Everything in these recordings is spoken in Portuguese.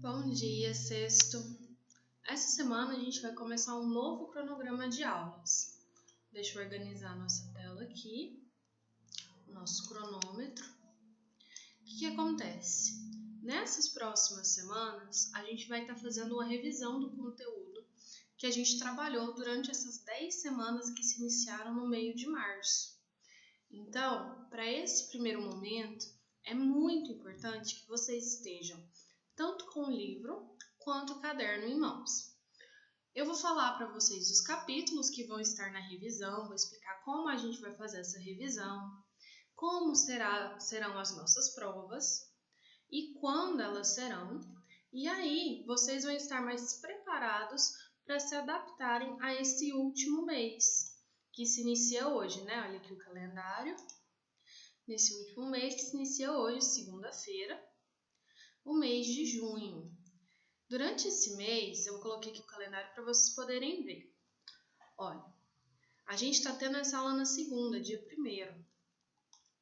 Bom dia, sexto! Essa semana a gente vai começar um novo cronograma de aulas. Deixa eu organizar a nossa tela aqui, o nosso cronômetro. O que acontece? Nessas próximas semanas, a gente vai estar fazendo uma revisão do conteúdo que a gente trabalhou durante essas 10 semanas que se iniciaram no meio de março. Então, para esse primeiro momento, é muito importante que vocês estejam tanto com o livro quanto o caderno em mãos. Eu vou falar para vocês os capítulos que vão estar na revisão, vou explicar como a gente vai fazer essa revisão, como serão as nossas provas e quando elas serão. E aí vocês vão estar mais preparados para se adaptarem a esse último mês, que se inicia hoje, né? Olha aqui o calendário. Nesse último mês que se inicia hoje, segunda-feira, o mês de junho. Durante esse mês, eu coloquei aqui o calendário para vocês poderem ver. Olha, a gente está tendo essa aula na segunda, dia 1º.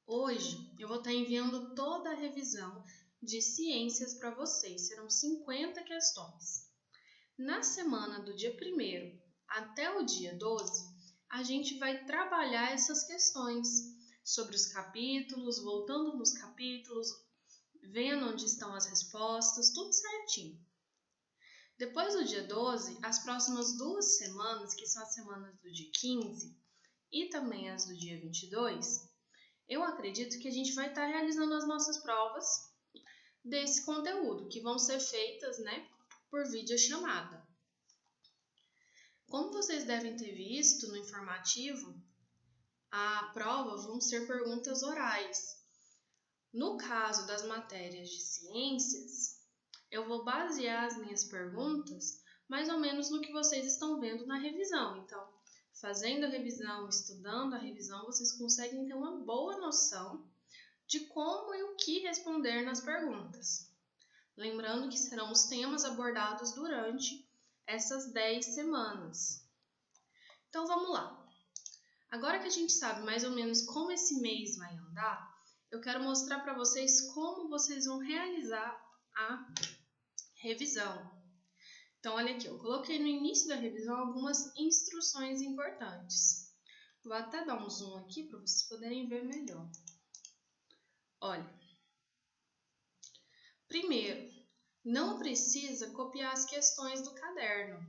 Hoje, eu vou estar enviando toda a revisão de ciências para vocês. Serão 50 questões. Na semana do dia 1º até o dia 12, a gente vai trabalhar essas questões sobre os capítulos, voltando nos capítulos, vendo onde estão as respostas, tudo certinho. Depois do dia 12, as próximas 2 semanas, que são as semanas do dia 15 e também as do dia 22, eu acredito que a gente vai estar realizando as nossas provas desse conteúdo, que vão ser feitas, por videochamada. Como vocês devem ter visto no informativo, a prova vão ser perguntas orais. No caso das matérias de ciências, eu vou basear as minhas perguntas mais ou menos no que vocês estão vendo na revisão. Então, fazendo a revisão, estudando a revisão, vocês conseguem ter uma boa noção de como e o que responder nas perguntas. Lembrando que serão os temas abordados durante essas 10 semanas. Então, vamos lá. Agora que a gente sabe mais ou menos como esse mês vai andar, eu quero mostrar para vocês como vocês vão realizar a revisão. Então, olha aqui, eu coloquei no início da revisão algumas instruções importantes. Vou até dar um zoom aqui para vocês poderem ver melhor. Olha, primeiro, não precisa copiar as questões do caderno.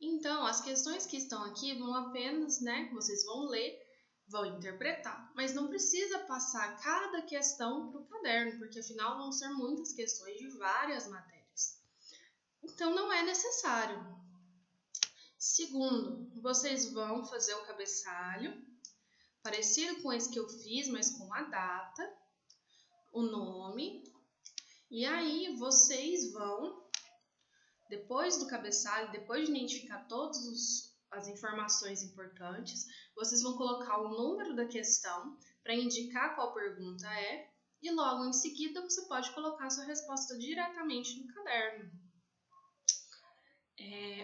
Então, as questões que estão aqui vão apenas, vocês vão ler, vão interpretar, mas não precisa passar cada questão para o caderno, porque afinal vão ser muitas questões de várias matérias. Então, não é necessário. Segundo, vocês vão fazer o cabeçalho, parecido com esse que eu fiz, mas com a data, o nome, e aí vocês vão, depois do cabeçalho, depois de identificar todas as informações importantes, vocês vão colocar o número da questão para indicar qual pergunta é, e logo em seguida você pode colocar sua resposta diretamente no caderno.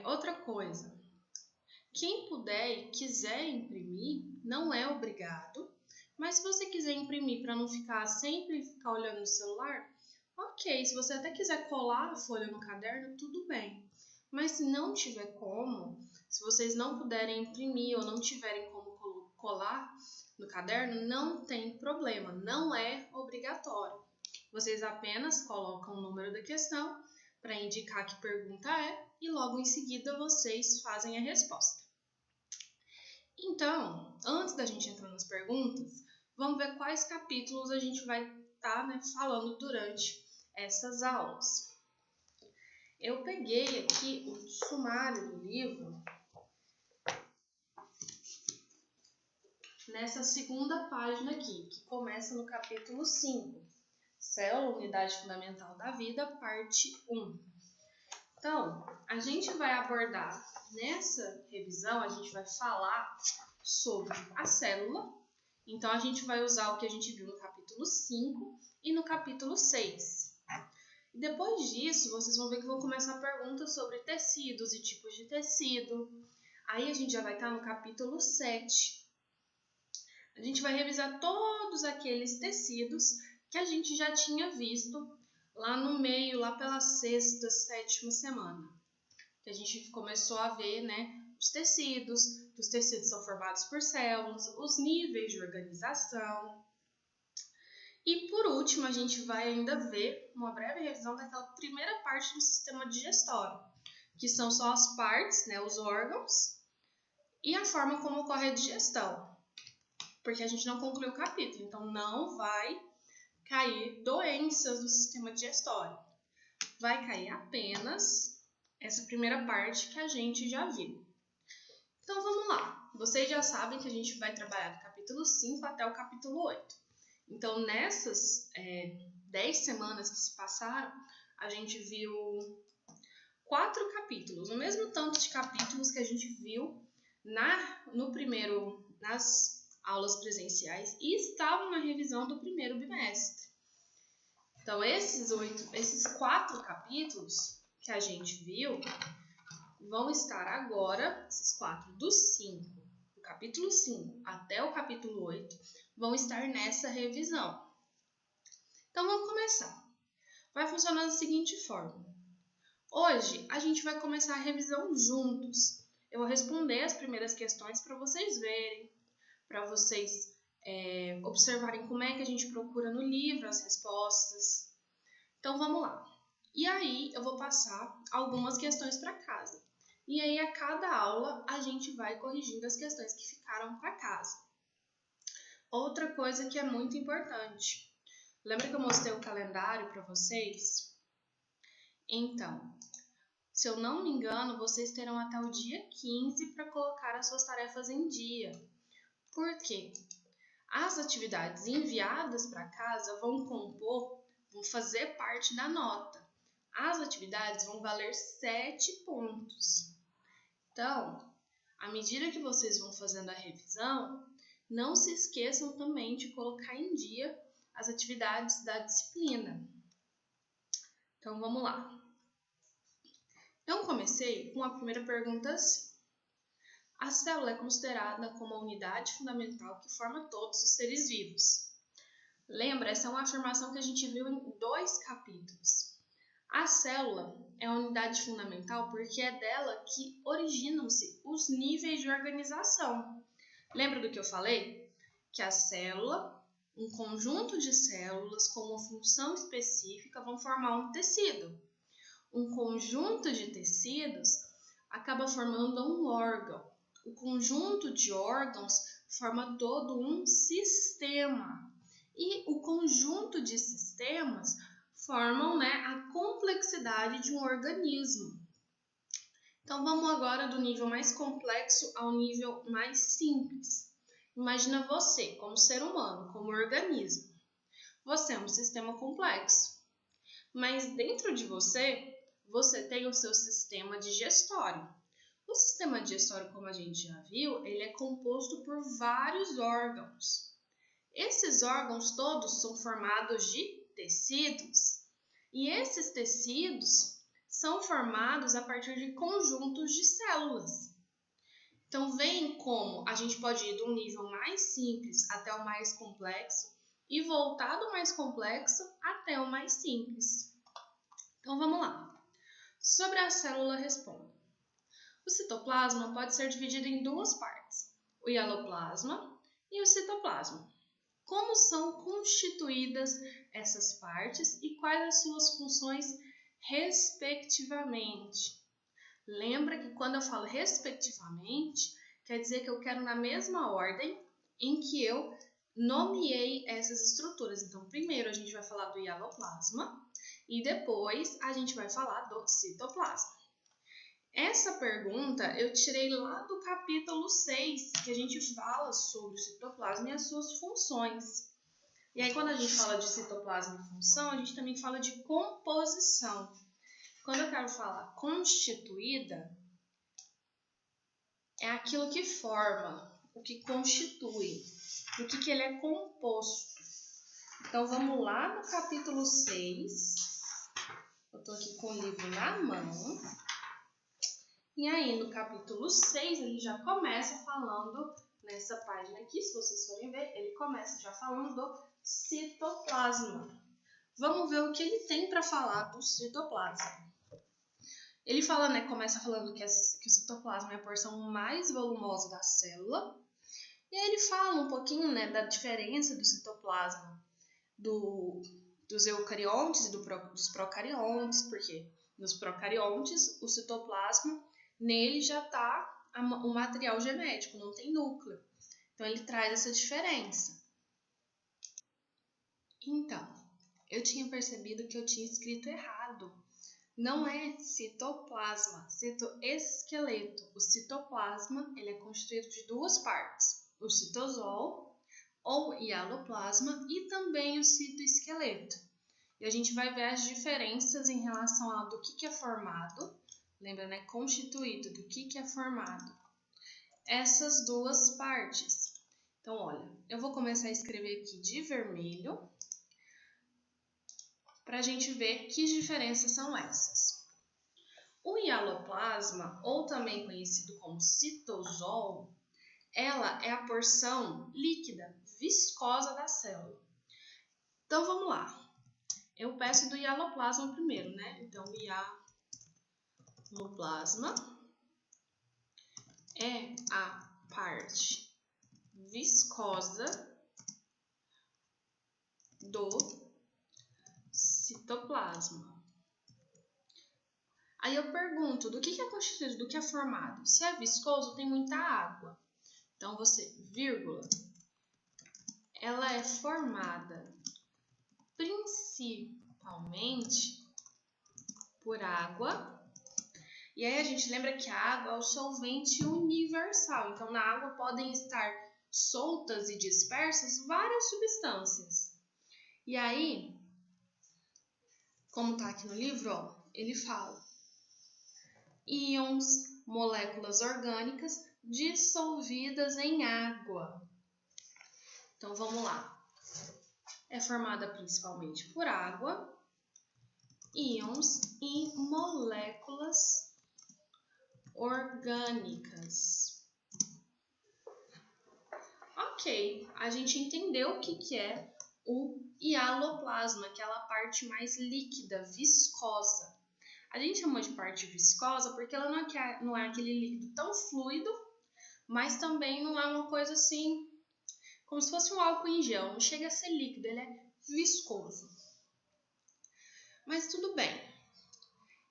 Outra coisa, quem puder e quiser imprimir, não é obrigado, mas se você quiser imprimir para não ficar sempre olhando no celular, ok, se você até quiser colar a folha no caderno, tudo bem. Mas se não tiver como, se vocês não puderem imprimir ou não tiverem como colar no caderno, não tem problema, não é obrigatório. Vocês apenas colocam o número da questão para indicar que pergunta é e logo em seguida vocês fazem a resposta. Então, antes da gente entrar nas perguntas, vamos ver quais capítulos a gente vai estar falando durante essas aulas. Eu peguei aqui o sumário do livro nessa segunda página aqui, que começa no capítulo 5, Célula, Unidade Fundamental da Vida, parte 1. Então, a gente vai abordar, nessa revisão, a gente vai falar sobre a célula. Então, a gente vai usar o que a gente viu no capítulo 5 e no capítulo 6. E depois disso, vocês vão ver que vão começar perguntas sobre tecidos e tipos de tecido. Aí a gente já vai estar no capítulo 7. A gente vai revisar todos aqueles tecidos que a gente já tinha visto lá no meio, lá pela 6ª, 7ª semana, que a gente começou a ver, né, os tecidos são formados por células, os níveis de organização. E por último, a gente vai ainda ver uma breve revisão daquela primeira parte do sistema digestório, que são só as partes, né, os órgãos, e a forma como ocorre a digestão, porque a gente não concluiu o capítulo, então não vai cair doenças do sistema digestório. Vai cair apenas essa primeira parte que a gente já viu. Então vamos lá. Vocês já sabem que a gente vai trabalhar do capítulo 5 até o capítulo 8. Então nessas 10 semanas que se passaram, a gente viu 4 capítulos, o mesmo tanto de capítulos que a gente viu nas aulas presenciais e estavam na revisão do primeiro bimestre. Então, esses 4 capítulos que a gente viu vão estar agora, esses 4 do capítulo 5 até o capítulo 8, vão estar nessa revisão. Então, vamos começar. Vai funcionar da seguinte forma. Hoje, a gente vai começar a revisão juntos. Eu vou responder as primeiras questões para vocês verem, para vocês observarem como é que a gente procura no livro as respostas. Então, vamos lá. E aí, eu vou passar algumas questões para casa. E aí, a cada aula, a gente vai corrigindo as questões que ficaram para casa. Outra coisa que é muito importante. Lembra que eu mostrei o calendário para vocês? Então, se eu não me engano, vocês terão até o dia 15 para colocar as suas tarefas em dia. Por quê? As atividades enviadas para casa vão fazer parte da nota. As atividades vão valer 7 pontos. Então, à medida que vocês vão fazendo a revisão, não se esqueçam também de colocar em dia as atividades da disciplina. Então, vamos lá. Eu comecei com a primeira pergunta assim. A célula é considerada como a unidade fundamental que forma todos os seres vivos. Lembra, essa é uma afirmação que a gente viu em 2 capítulos. A célula é a unidade fundamental porque é dela que originam-se os níveis de organização. Lembra do que eu falei? Que a célula, um conjunto de células com uma função específica vão formar um tecido. Um conjunto de tecidos acaba formando um órgão. O conjunto de órgãos forma todo um sistema. E o conjunto de sistemas formam, né, a complexidade de um organismo. Então, vamos agora do nível mais complexo ao nível mais simples. Imagina você, como ser humano, como organismo. Você é um sistema complexo, mas dentro de você tem o seu sistema digestório. O sistema digestório, como a gente já viu, ele é composto por vários órgãos. Esses órgãos todos são formados de tecidos, e esses tecidos são formados a partir de conjuntos de células. Então, veem como a gente pode ir do nível mais simples até o mais complexo e voltar do mais complexo até o mais simples. Então, vamos lá. Sobre a célula, respondo. O citoplasma pode ser dividido em 2 partes, o hialoplasma e o citoplasma. Como são constituídas essas partes e quais as suas funções respectivamente? Lembra que quando eu falo respectivamente, quer dizer que eu quero na mesma ordem em que eu nomeei essas estruturas. Então, primeiro a gente vai falar do hialoplasma e depois a gente vai falar do citoplasma. Essa pergunta eu tirei lá do capítulo 6, que a gente fala sobre o citoplasma e as suas funções. E aí, quando a gente fala de citoplasma e função, a gente também fala de composição. Quando eu quero falar constituída, é aquilo que forma, o que constitui, do que ele é composto. Então, vamos lá no capítulo 6. Eu estou aqui com o livro na mão. E aí, no capítulo 6, ele já começa falando, nessa página aqui, se vocês forem ver, ele começa já falando do citoplasma. vamos ver o que ele tem para falar do citoplasma. Ele fala, né, começa falando que o citoplasma é a porção mais volumosa da célula. E aí ele fala um pouquinho, né, da diferença do citoplasma dos eucariontes e dos procariontes, porque nos procariontes o citoplasma, nele já está o material genético, não tem núcleo. Então ele traz essa diferença. Então, eu tinha percebido que eu tinha escrito errado. Não é citoplasma, citoesqueleto. O citoplasma ele é constituído de duas partes, o citosol ou hialoplasma e também o citoesqueleto. E a gente vai ver as diferenças em relação ao do que é formado. Lembra, né? Constituído, do que é formado. Essas duas partes. Então, olha, eu vou começar a escrever aqui de vermelho para a gente ver que diferenças são essas. O hialoplasma, ou também conhecido como citosol, ela é a porção líquida, viscosa da célula. Então, vamos lá. Eu peço do hialoplasma primeiro, né? Então, o hialoplasma é a parte viscosa do citoplasma. Aí eu pergunto, do que é constituído, do que é formado? Se é viscoso, tem muita água. Então, você, vírgula, ela é formada principalmente por água. E aí a gente lembra que a água é o solvente universal. Então, na água podem estar soltas e dispersas várias substâncias. E aí, como está aqui no livro, ó, ele fala íons, moléculas orgânicas dissolvidas em água. Então, vamos lá. É formada principalmente por água, íons e moléculas orgânicas. Ok, a gente entendeu o que é o hialoplasma, aquela parte mais líquida, viscosa. A gente chama de parte viscosa porque ela não é aquele líquido tão fluido, mas também não é uma coisa assim, como se fosse um álcool em gel. Não chega a ser líquido, ele é viscoso. Mas tudo bem.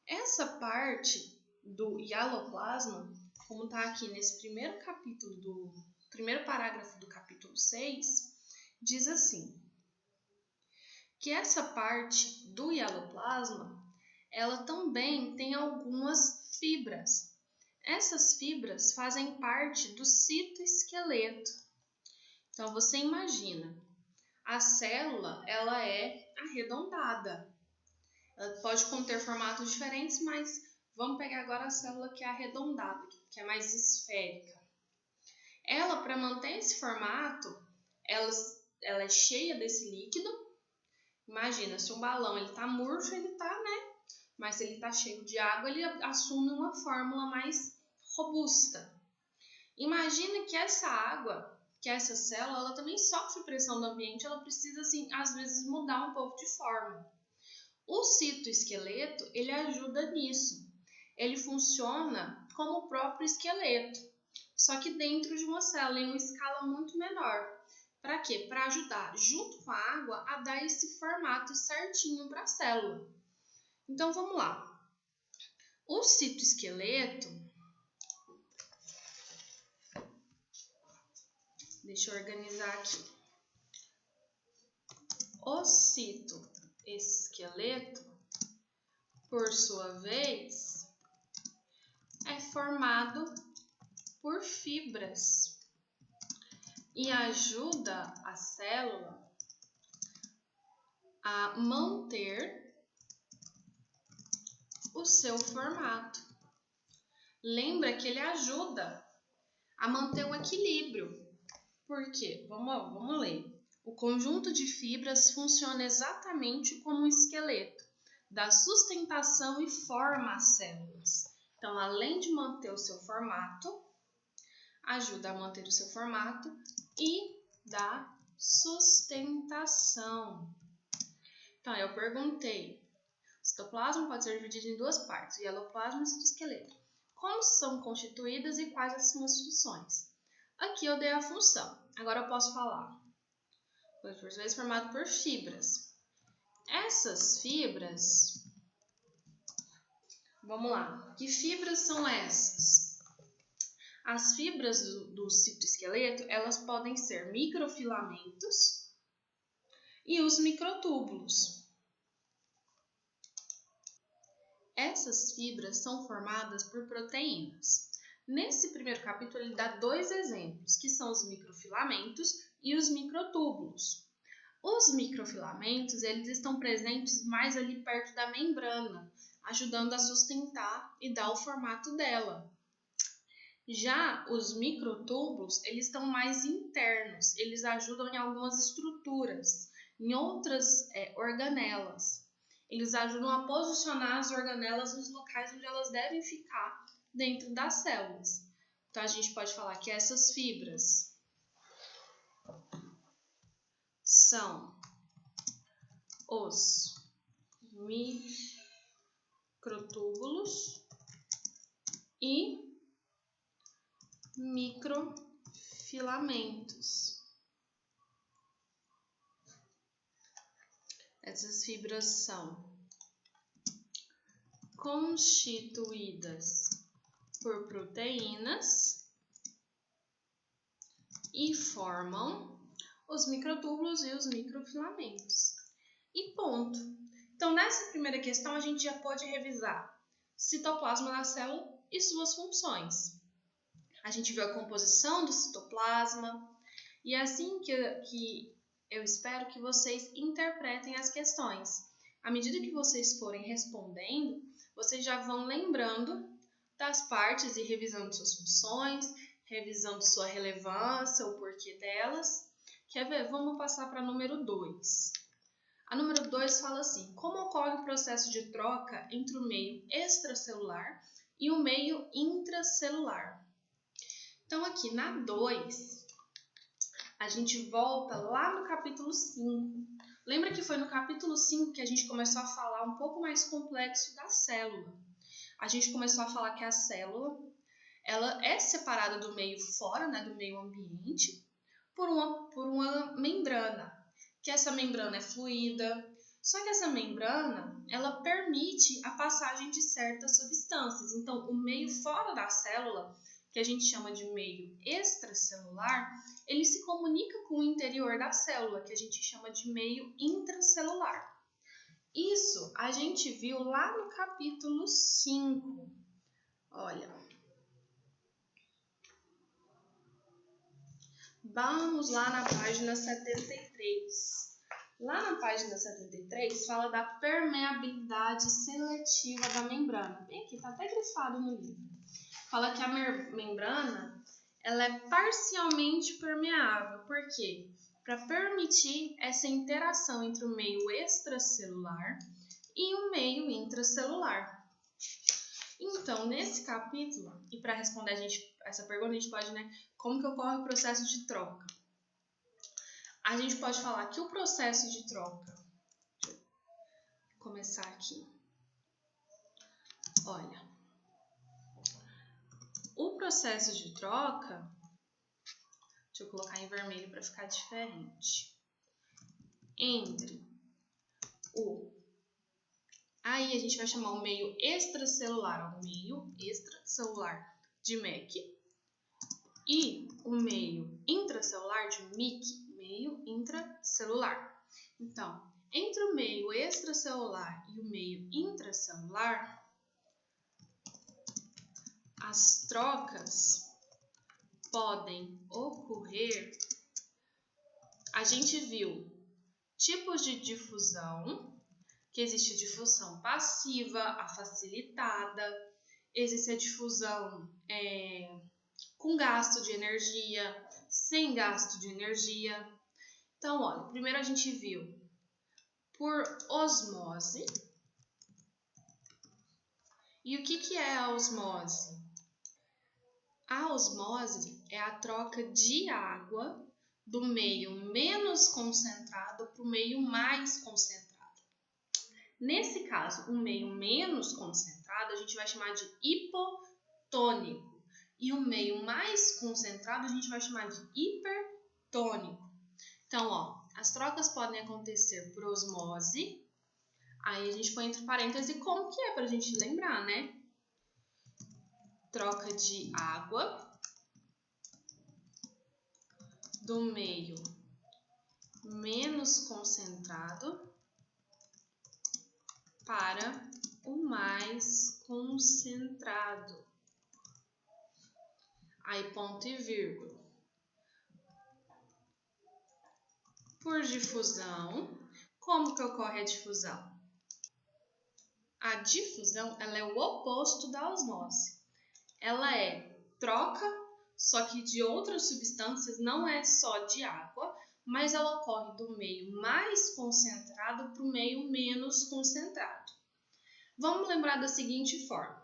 Essa parte do hialoplasma, como está aqui nesse primeiro capítulo, primeiro parágrafo do capítulo 6, diz assim, que essa parte do hialoplasma, ela também tem algumas fibras. Essas fibras fazem parte do citoesqueleto. Então, você imagina, a célula ela é arredondada. Ela pode conter formatos diferentes, mas vamos pegar agora a célula que é arredondada, que é mais esférica. Ela, para manter esse formato, ela é cheia desse líquido. Imagina, se um balão está murcho, ele está, né? Mas se ele está cheio de água, ele assume uma fórmula mais robusta. Imagina que essa água, que essa célula, ela também sofre pressão do ambiente, ela precisa, assim, às vezes mudar um pouco de forma. O citoesqueleto, ele ajuda nisso. Ele funciona como o próprio esqueleto, só que dentro de uma célula, em uma escala muito menor. Para quê? Para ajudar, junto com a água, a dar esse formato certinho para a célula. Então, vamos lá. O citoesqueleto, deixa eu organizar aqui. O citoesqueleto, por sua vez, é formado por fibras e ajuda a célula a manter o seu formato. Lembra que ele ajuda a manter o equilíbrio. Por quê? Vamos ler. O conjunto de fibras funciona exatamente como um esqueleto, dá sustentação e forma as células. Então, além de manter o seu formato, ajuda a manter o seu formato e dá sustentação. Então, eu perguntei, o citoplasma pode ser dividido em duas partes, o hieloplasma e o citoesqueleto. Como são constituídas e quais são as funções? Aqui eu dei a função. Agora eu posso falar. Foi por vezes formado por fibras. Essas fibras... Vamos lá. Que fibras são essas? As fibras do citoesqueleto, elas podem ser microfilamentos e os microtúbulos. Essas fibras são formadas por proteínas. Nesse primeiro capítulo, ele dá dois exemplos, que são os microfilamentos e os microtúbulos. Os microfilamentos, eles estão presentes mais ali perto da membrana, ajudando a sustentar e dar o formato dela. Já os microtúbulos, eles estão mais internos, eles ajudam em algumas estruturas, em outras organelas. Eles ajudam a posicionar as organelas nos locais onde elas devem ficar dentro das células. Então, a gente pode falar que essas fibras são os microtúbulos e microfilamentos. Essas fibras são constituídas por proteínas e formam os microtúbulos e os microfilamentos. E ponto. Então, nessa primeira questão, a gente já pode revisar citoplasma da célula e suas funções. A gente viu a composição do citoplasma e é assim que eu espero que vocês interpretem as questões. À medida que vocês forem respondendo, vocês já vão lembrando das partes e revisando suas funções, revisando sua relevância, o porquê delas. Quer ver? Vamos passar para a número 2. A número 2 fala assim: como ocorre o processo de troca entre o meio extracelular e o meio intracelular? Então, aqui na 2, a gente volta lá no capítulo 5. Lembra que foi no capítulo 5 que a gente começou a falar um pouco mais complexo da célula. A gente começou a falar que a célula ela é separada do meio fora, né, do meio ambiente, por uma membrana, que essa membrana é fluida. Só que essa membrana, ela permite a passagem de certas substâncias. Então, o meio fora da célula, que a gente chama de meio extracelular, ele se comunica com o interior da célula, que a gente chama de meio intracelular. Isso a gente viu lá no capítulo 5. Olha. Vamos lá na página 73. Lá na página 73 fala da permeabilidade seletiva da membrana. Bem aqui, está até grifado no livro. Fala que a membrana ela é parcialmente permeável. Por quê? Para permitir essa interação entre o meio extracelular e o meio intracelular. Então, nesse capítulo, e para responder essa pergunta, a gente pode, como que ocorre o processo de troca? A gente pode falar que o processo de troca, deixa eu começar aqui. Olha, o processo de troca, deixa eu colocar em vermelho para ficar diferente, entre aí a gente vai chamar o meio extracelular, o meio extracelular de Mecke, e o meio intracelular de Mecke, meio intracelular. Então, entre o meio extracelular e o meio intracelular, as trocas podem ocorrer. A gente viu tipos de difusão, que existe a difusão passiva, a facilitada, existe a difusão com gasto de energia, sem gasto de energia. Então, olha, primeiro a gente viu por osmose. E o que é a osmose? A osmose é a troca de água do meio menos concentrado para o meio mais concentrado. Nesse caso, um meio menos concentrado a gente vai chamar de hipotônico. E o meio mais concentrado a gente vai chamar de hipertônico. Então, ó, as trocas podem acontecer por osmose. Aí a gente põe entre parênteses como que é para a gente lembrar, né? Troca de água do meio menos concentrado para o mais concentrado. Aí ponto e vírgula. Por difusão, como que ocorre a difusão? A difusão, ela é o oposto da osmose. Ela é troca, só que de outras substâncias, não é só de água, mas ela ocorre do meio mais concentrado para o meio menos concentrado. Vamos lembrar da seguinte forma.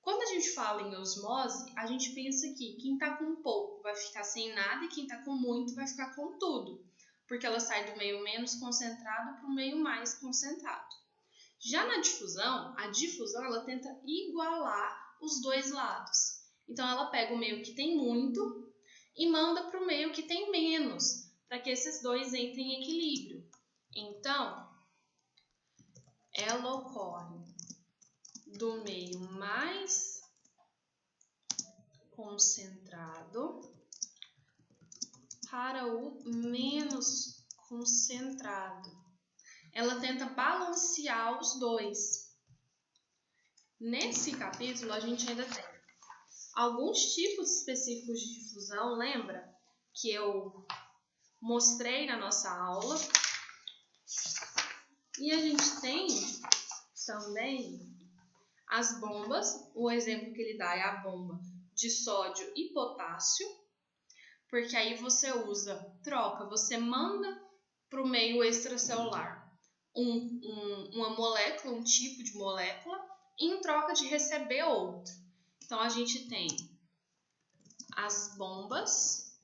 Quando a gente fala em osmose, a gente pensa que quem está com pouco vai ficar sem nada e quem está com muito vai ficar com tudo, porque ela sai do meio menos concentrado para o meio mais concentrado. Já na difusão, a difusão ela tenta igualar os dois lados. Então, ela pega o meio que tem muito e manda para o meio que tem menos, para que esses dois entrem em equilíbrio. Então, ela ocorre do meio mais concentrado para o menos concentrado. Ela tenta balancear os dois. Nesse capítulo, a gente ainda tem alguns tipos específicos de difusão, lembra? Que eu mostrei na nossa aula. E a gente tem também as bombas. O exemplo que ele dá é a bomba de sódio e potássio, porque aí você usa troca, você manda para o meio extracelular uma molécula, um tipo de molécula, em troca de receber outro. Então, a gente tem as bombas,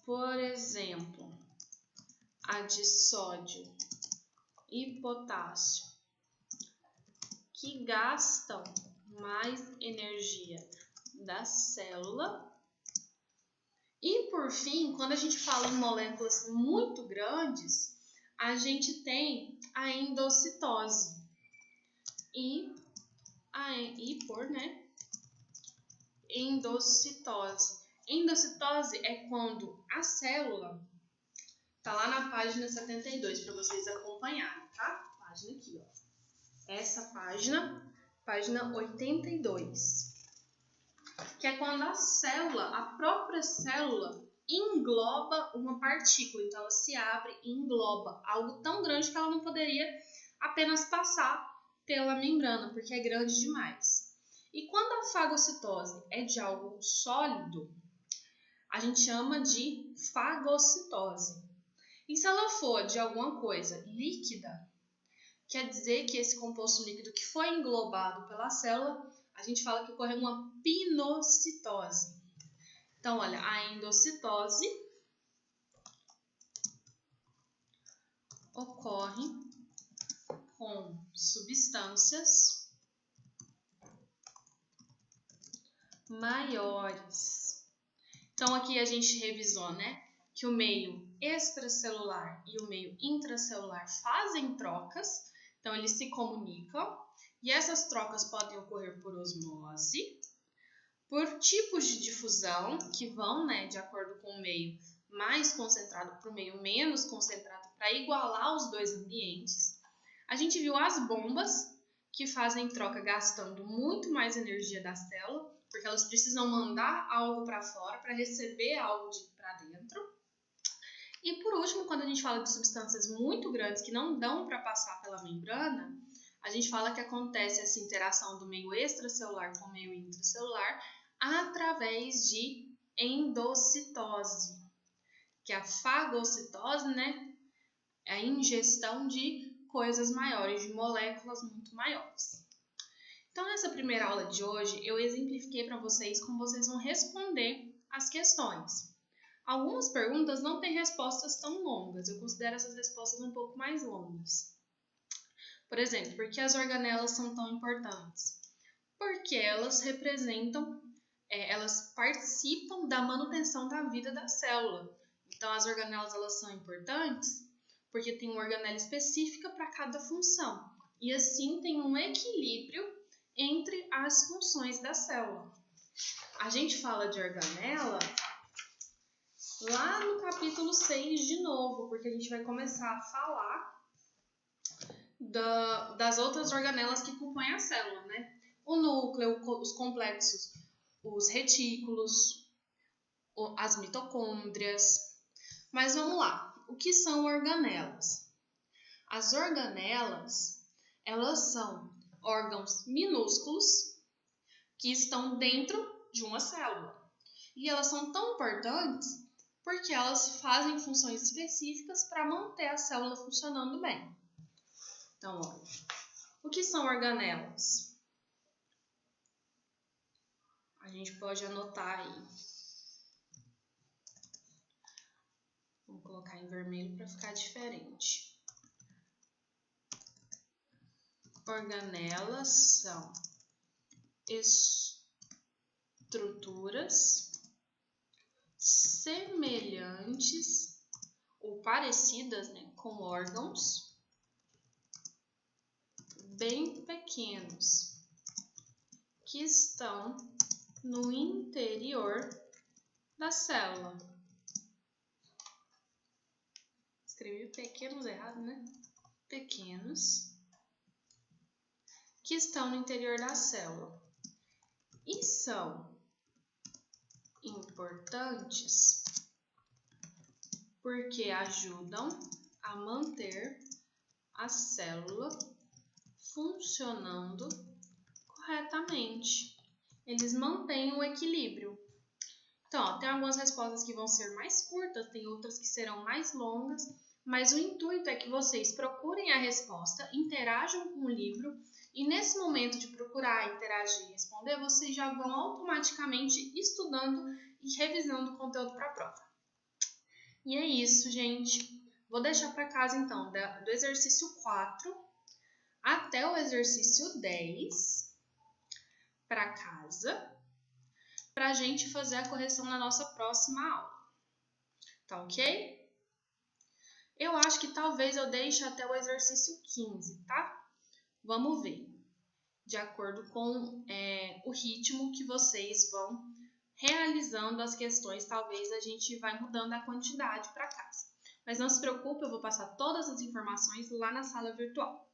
por exemplo, a de sódio e potássio, que gastam mais energia da célula. E, por fim, quando a gente fala em moléculas muito grandes, a gente tem a endocitose. Endocitose. Endocitose é quando a célula tá lá na página 72 para vocês acompanharem, tá? Página aqui, ó. Essa página 82. Que é quando a própria célula engloba uma partícula. Então, ela se abre e engloba algo tão grande que ela não poderia apenas passar pela membrana, porque é grande demais. E quando a fagocitose é de algo sólido, a gente chama de fagocitose. E se ela for de alguma coisa líquida, quer dizer que esse composto líquido que foi englobado pela célula, a gente fala que ocorre uma pinocitose. Então, olha, a endocitose ocorre com substâncias maiores. Então, aqui a gente revisou, né, que o meio extracelular e o meio intracelular fazem trocas, então eles se comunicam, e essas trocas podem ocorrer por osmose, por tipos de difusão, que vão, né, de acordo com o meio mais concentrado para o meio menos concentrado, para igualar os dois ambientes. A gente viu as bombas, que fazem troca gastando muito mais energia da célula, porque elas precisam mandar algo para fora para receber algo para dentro. E por último, quando a gente fala de substâncias muito grandes que não dão para passar pela membrana, a gente fala que acontece essa interação do meio extracelular com o meio intracelular através de endocitose, que é a fagocitose, né? É a ingestão de coisas maiores, de moléculas muito maiores. Então, nessa primeira aula de hoje, eu exemplifiquei para vocês como vocês vão responder as questões. Algumas perguntas não têm respostas tão longas, eu considero essas respostas um pouco mais longas. Por exemplo, por que as organelas são tão importantes? Porque elas representam, elas participam da manutenção da vida da célula. Então, as organelas elas são importantes porque tem uma organela específica para cada função. E assim tem um equilíbrio entre as funções da célula. A gente fala de organela lá no capítulo 6 de novo, porque a gente vai começar a falar das outras organelas que compõem a célula, né? O núcleo, os complexos, os retículos, as mitocôndrias. Mas vamos lá, o que são organelas? As organelas, elas são órgãos minúsculos que estão dentro de uma célula. E elas são tão importantes porque elas fazem funções específicas para manter a célula funcionando bem. Então, olha, o que são organelas? A gente pode anotar aí. Vou colocar em vermelho para ficar diferente. Organelas são estruturas semelhantes ou parecidas, né, com órgãos bem pequenos que estão no interior da célula. Escrevi pequenos errado, né? Pequenos que estão no interior da célula e são importantes porque ajudam a manter a célula funcionando corretamente. Eles mantêm o equilíbrio. Então, ó, tem algumas respostas que vão ser mais curtas, tem outras que serão mais longas, mas o intuito é que vocês procurem a resposta, interajam com o livro e nesse momento de procurar, interagir e responder, vocês já vão automaticamente estudando e revisando o conteúdo para a prova. E é isso, gente. Vou deixar para casa, então, do exercício 4 até o exercício 10 para casa, para a gente fazer a correção na nossa próxima aula. Tá ok? Eu acho que talvez eu deixe até o exercício 15, tá? Vamos ver. De acordo com o ritmo que vocês vão realizando as questões, talvez a gente vai mudando a quantidade para casa. Mas não se preocupe, eu vou passar todas as informações lá na sala virtual.